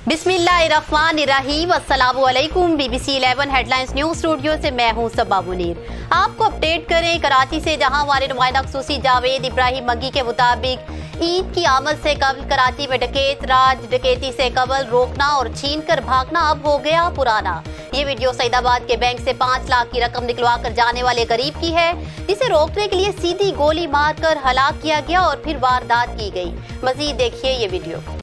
बिस्मिल्लाहिर्रहमानिर्रहीम। अस्सलामुअलैकुम। BBC 11 headlines news studio से मैं हूं सबा मुनीर। आपको अपडेट करें कराची से, जहां हमारे नुमाइंदा खसूसी जावेद इब्राहिम मंगी के मुताबिक ईद की आमद से कबल कराची में डकैत राज डकैती से कबल रोकना और छीन कर भागना अब हो गया पुराना। ये वीडियो सईदाबाद के बैंक से 5 लाख की रकम निकलवा कर जाने वाले गरीब की है, जिसे रोकने के लिए सीधी गोली मारकर हलाक किया गया और फिर वारदात की गई। मजीद देखिए ये वीडियो।